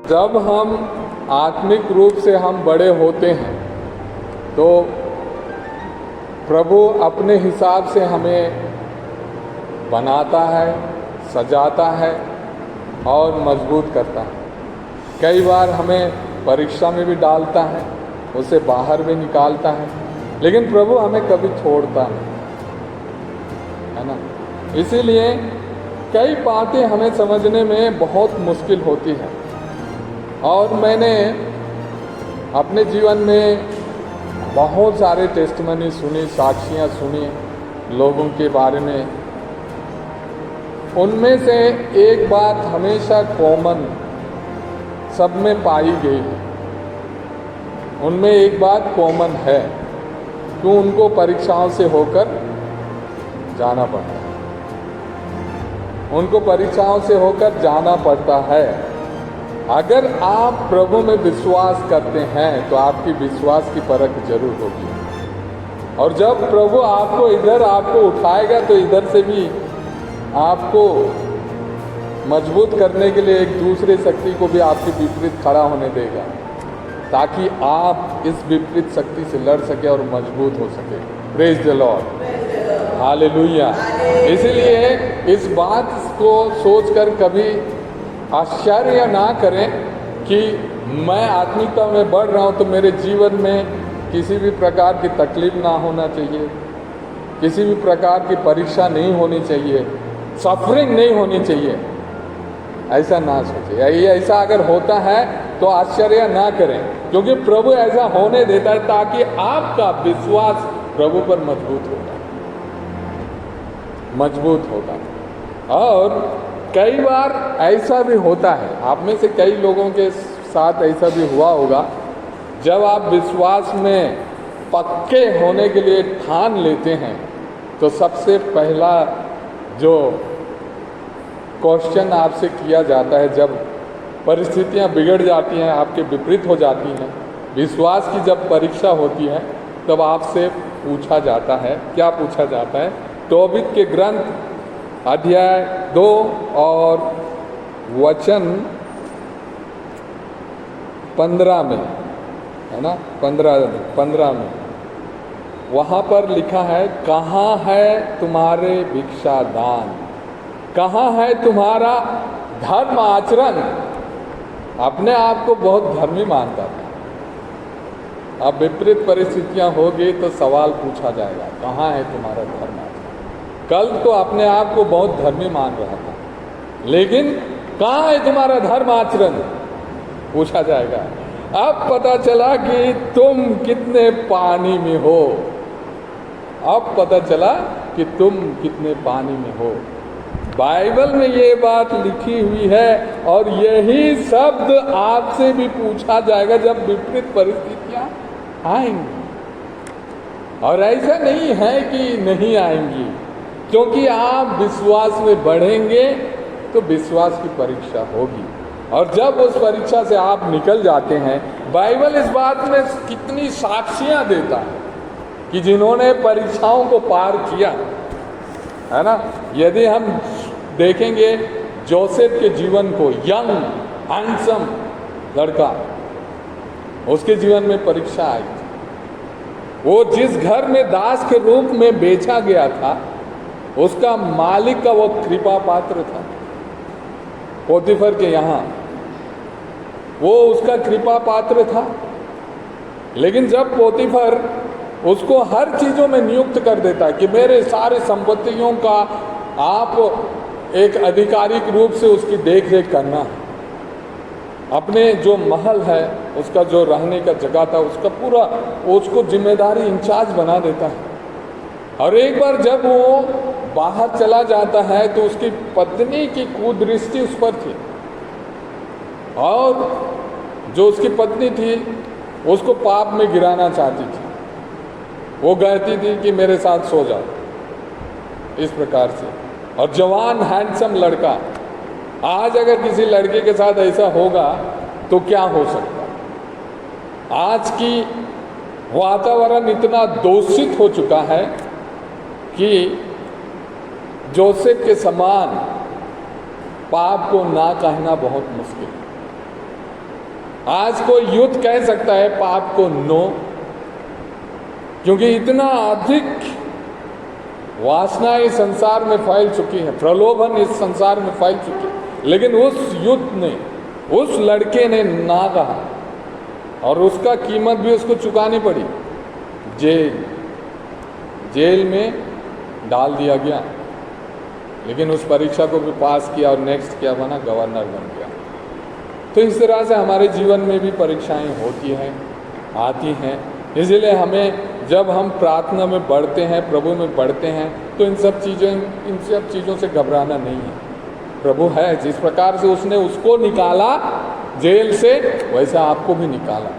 जब हम आत्मिक रूप से हम बड़े होते हैं तो प्रभु अपने हिसाब से हमें बनाता है, सजाता है और मजबूत करता है। कई बार हमें परीक्षा में भी डालता है, उसे बाहर भी निकालता है, लेकिन प्रभु हमें कभी छोड़ता नहीं, है ना। इसीलिए कई बातें हमें समझने में बहुत मुश्किल होती है। और मैंने अपने जीवन में बहुत सारे टेस्टमनी सुनी, साक्षियाँ सुनी लोगों के बारे में। उनमें से एक बात हमेशा कॉमन सब में पाई गई है। उनमें एक बात कॉमन है कि उनको परीक्षाओं से होकर जाना पड़ता है। उनको परीक्षाओं से होकर जाना पड़ता है। अगर आप प्रभु में विश्वास करते हैं तो आपकी विश्वास की परख जरूर होगी। और जब प्रभु आपको इधर आपको उठाएगा तो इधर से भी आपको मजबूत करने के लिए एक दूसरी शक्ति को भी आपके विपरीत खड़ा होने देगा, ताकि आप इस विपरीत शक्ति से लड़ सके और मजबूत हो सके। Praise the Lord, hallelujah. इसलिए इस बात को सोचकर कभी आश्चर्य ना करें कि मैं आत्मिकता में बढ़ रहा हूँ तो मेरे जीवन में किसी भी प्रकार की तकलीफ ना होना चाहिए, किसी भी प्रकार की परीक्षा नहीं होनी चाहिए, सफरिंग नहीं होनी चाहिए। ऐसा ना सोचिए। ऐसा अगर होता है तो आश्चर्य ना करें, क्योंकि प्रभु ऐसा होने देता है ताकि आपका विश्वास प्रभु पर मजबूत होगा। और कई बार ऐसा भी होता है, आप में से कई लोगों के साथ ऐसा भी हुआ होगा, जब आप विश्वास में पक्के होने के लिए ठान लेते हैं तो सबसे पहला जो क्वेश्चन आपसे किया जाता है, जब परिस्थितियां बिगड़ जाती हैं, आपके विपरीत हो जाती हैं, विश्वास की जब परीक्षा होती है, तब आपसे पूछा जाता है, क्या पूछा जाता है? तोबीत के ग्रंथ अध्याय 2 और वचन 15 में, है ना, 15 में वहाँ पर लिखा है, कहाँ है तुम्हारे भिक्षा दान, कहाँ है तुम्हारा धर्म आचरण। अपने आप को बहुत धर्मी मानता था। अब विपरीत परिस्थितियाँ होगी तो सवाल पूछा जाएगा, कहाँ है तुम्हारा धर्म आचरण। कल तो अपने आप को बहुत धर्मी मान रहा था, लेकिन कहाँ है तुम्हारा धर्म आचरण पूछा जाएगा। अब पता चला कि तुम कितने पानी में हो। अब पता चला कि तुम कितने पानी में हो। बाइबल में ये बात लिखी हुई है और यही शब्द आपसे भी पूछा जाएगा जब विपरीत परिस्थितियां आएंगी। और ऐसा नहीं है कि नहीं आएंगी, क्योंकि आप विश्वास में बढ़ेंगे तो विश्वास की परीक्षा होगी। और जब उस परीक्षा से आप निकल जाते हैं, बाइबल इस बात में कितनी साक्षियां देता है कि जिन्होंने परीक्षाओं को पार किया, है ना। यदि हम देखेंगे जोसेफ के जीवन को, यंग हैंडसम लड़का, उसके जीवन में परीक्षा आई थी। वो जिस घर में दास के रूप में बेचा गया था, उसका मालिक का वो कृपा पात्र था। पोतीफर के यहाँ वो उसका कृपा पात्र था। लेकिन जब पोतीफर उसको हर चीज़ों में नियुक्त कर देता है कि मेरे सारे संपत्तियों का आप एक आधिकारिक रूप से उसकी देख रेख करना है, अपने जो महल है उसका जो रहने का जगह था उसका पूरा उसको जिम्मेदारी इंचार्ज बना देता है। और एक बार जब वो बाहर चला जाता है तो उसकी पत्नी की कुदृष्टि उस पर थी, और जो उसकी पत्नी थी उसको पाप में गिराना चाहती थी। वो कहती थी कि मेरे साथ सो जाओ, इस प्रकार से। और जवान हैंडसम लड़का, आज अगर किसी लड़के के साथ ऐसा होगा तो क्या हो सकता। आज की वातावरण इतना दूषित हो चुका है कि जोसेफ के समान पाप को ना कहना बहुत मुश्किल है। आज कोई युद्ध कह सकता है पाप को नो, क्योंकि इतना अधिक वासना इस संसार में फैल चुकी है, प्रलोभन इस संसार में फैल चुकी है। लेकिन उस युद्ध ने, उस लड़के ने ना कहा, और उसका कीमत भी उसको चुकानी पड़ी। जेल में डाल दिया गया, लेकिन उस परीक्षा को भी पास किया और नेक्स्ट क्या बना, गवर्नर बन गया। तो इस तरह से हमारे जीवन में भी परीक्षाएं होती हैं, आती हैं। इसलिए हमें जब हम प्रार्थना में बढ़ते हैं, प्रभु में बढ़ते हैं, तो इन सब चीज़ों से घबराना नहीं है। प्रभु है, जिस प्रकार से उसने उसको निकाला जेल से, वैसे आपको भी निकाला।